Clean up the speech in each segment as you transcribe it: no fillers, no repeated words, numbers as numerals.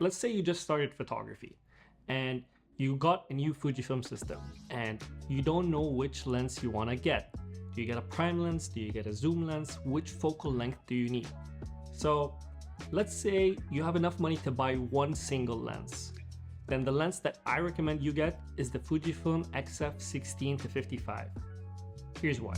Let's say you just started photography and you got a new Fujifilm system and you don't know which lens you want to get. Do you get a prime lens? Do you get a zoom lens? Which focal length do you need? So let's say you have enough money to buy one single lens. Then the lens that I recommend you get is the Fujifilm XF 16-55. Here's why.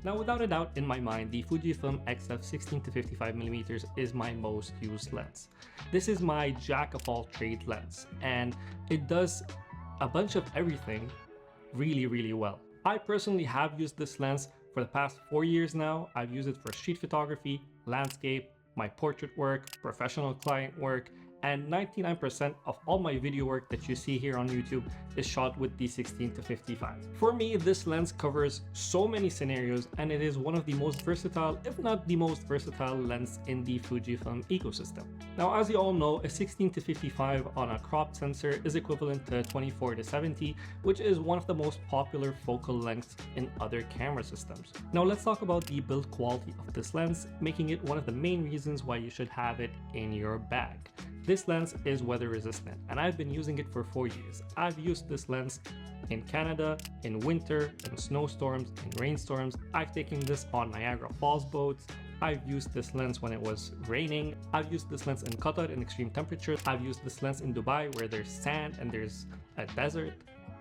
Now, without a doubt in my mind, the Fujifilm XF 16-55mm is my most used lens. This is my jack of all trade lens, and it does a bunch of everything really well. I personally have used this lens for the past 4 years now. I've used it for street photography, landscape, my portrait work, professional client work, and 99% of all my video work that you see here on YouTube is shot with the 16-55. For me, this lens covers so many scenarios, and it is one of the most versatile, if not the most versatile lens in the Fujifilm ecosystem. Now, as you all know, a 16-55 on a crop sensor is equivalent to 24-70, which is one of the most popular focal lengths in other camera systems. Now, let's talk about the build quality of this lens, making it one of the main reasons why you should have it in your bag. This lens is weather resistant, and I've been using it for 4 years. I've used this lens in Canada, in winter, in snowstorms, in rainstorms. I've taken this on Niagara Falls boats. I've used this lens when it was raining. I've used this lens in Qatar in extreme temperatures. I've used this lens in Dubai where there's sand and there's a desert.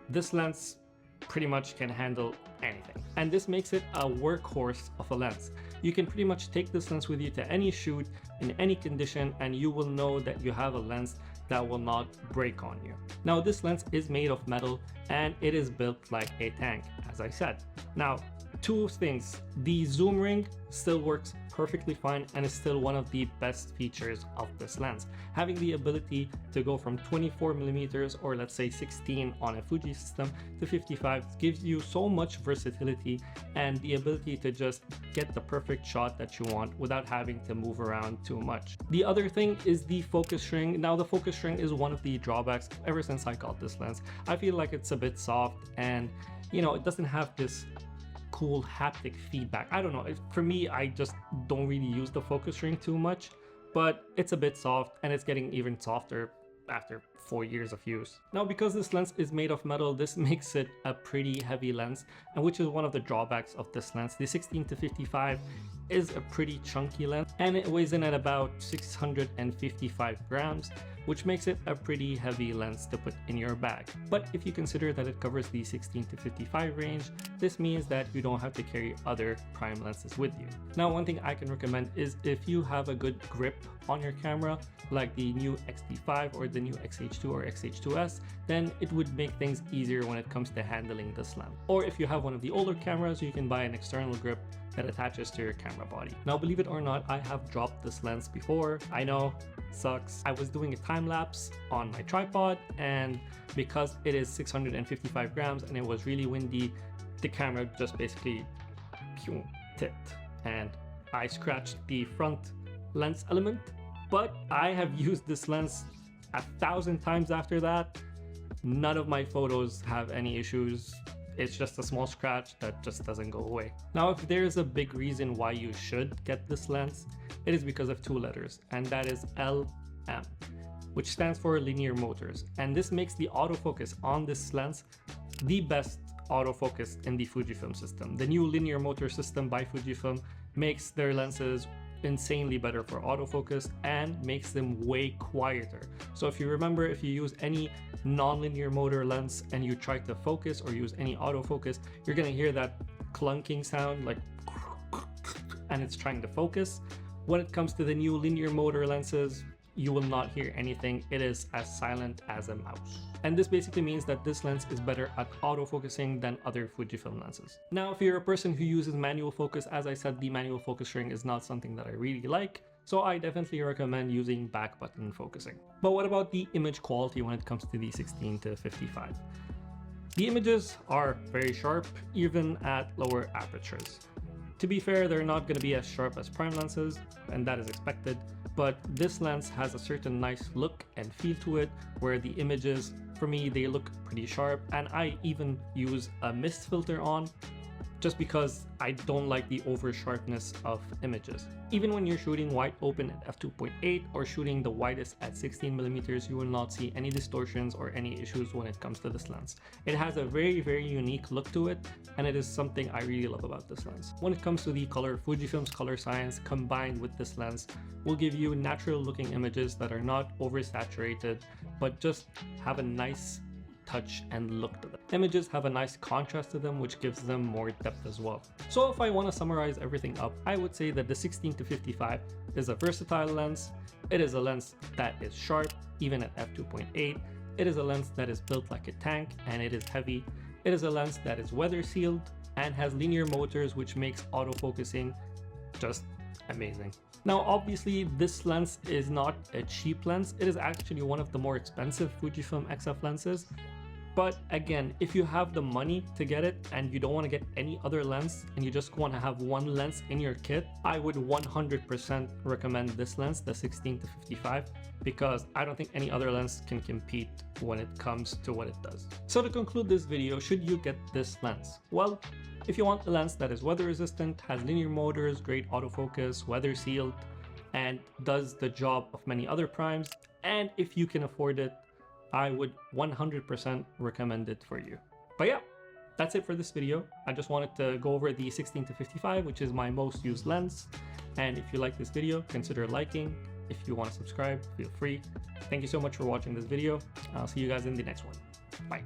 This lens pretty much can handle anything. And this makes it a workhorse of a lens. You can pretty much take this lens with you to any shoot, in any condition, and you will know that you have a lens that will not break on you. Now, this lens is made of metal and it is built like a tank, as I said. Now, two things. The zoom ring still works perfectly fine and is still one of the best features of this lens. Having the ability to go from 24mm or let's say 16 on a Fuji system to 55 gives you so much versatility and the ability to just get the perfect shot that you want without having to move around too much. The other thing is the focus ring. Now, the focus ring is one of the drawbacks ever since I got this lens. I feel like it's a bit soft and, you know, it doesn't have this cool haptic feedback. I don't know, for me, I just don't really use the focus ring too much, but it's a bit soft and it's getting even softer after 4 years of use. Now, because this lens is made of metal, this makes it a pretty heavy lens, and which is one of the drawbacks of this lens. The 16-55 is a pretty chunky lens and it weighs in at about 655 grams, which makes it a pretty heavy lens to put in your bag. But if you consider that it covers the 16-55 range, this means that you don't have to carry other prime lenses with you. Now, one thing I can recommend is if you have a good grip on your camera, like the new X-T5 or the new X-H2 or X-H2S, then it would make things easier when it comes to handling this lens. Or if you have one of the older cameras, you can buy an external grip that attaches to your camera body. Now, believe it or not, I have dropped this lens before. I know, sucks. I was doing a time lapse on my tripod, and because it is 655 grams and it was really windy, the camera just basically tipped and I scratched the front lens element. But I have used this lens 1,000 times after that. None of my photos have any issues. It's just a small scratch that just doesn't go away. Now, if there's a big reason why you should get this lens, it is because of two letters, and that is LM, which stands for linear motors. And this makes the autofocus on this lens the best autofocus in the Fujifilm system. The new linear motor system by Fujifilm makes their lenses insanely better for autofocus and makes them way quieter. So if you remember, if you use any non-linear motor lens and you try to focus or use any autofocus, you're gonna hear that clunking sound, like, and it's trying to focus. When it comes to the new linear motor lenses, you will not hear anything. It is as silent as a mouse. And this basically means that this lens is better at autofocusing than other Fujifilm lenses. Now, if you're a person who uses manual focus, as I said, the manual focus ring is not something that I really like. So I definitely recommend using back button focusing. But what about the image quality when it comes to the 16-55? The images are very sharp, even at lower apertures. To be fair, they're not going to be as sharp as prime lenses, and that is expected, but this lens has a certain nice look and feel to it where the images, for me, they look pretty sharp, and I even use a mist filter on just because I don't like the over sharpness of images. Even when you're shooting wide open at f2.8 or shooting the widest at 16mm, you will not see any distortions or any issues when it comes to this lens. It has a very unique look to it, and it is something I really love about this lens. When it comes to the color, Fujifilm's color science combined with this lens will give you natural looking images that are not oversaturated, but just have a nice touch and look to them. Images have a nice contrast to them, which gives them more depth as well. So if I want to summarize everything up, I would say that the 16-55 is a versatile lens. It is a lens that is sharp even at f2.8. It is a lens that is built like a tank, and it is heavy. It is a lens that is weather sealed and has linear motors, which makes autofocusing just amazing. Now obviously this lens is not a cheap lens. It is actually one of the more expensive Fujifilm XF lenses. But again, if you have the money to get it and you don't want to get any other lens and you just want to have one lens in your kit, I would 100% recommend this lens, the 16-55, because I don't think any other lens can compete when it comes to what it does. So to conclude this video, should you get this lens? Well, if you want a lens that is weather resistant, has linear motors, great autofocus, weather sealed, and does the job of many other primes, and if you can afford it, I would 100% recommend it for you. But yeah, that's it for this video. I just wanted to go over the 16-55, which is my most used lens. And if you like this video, consider liking. If you want to subscribe, feel free. Thank you so much for watching this video. I'll see you guys in the next one. Bye.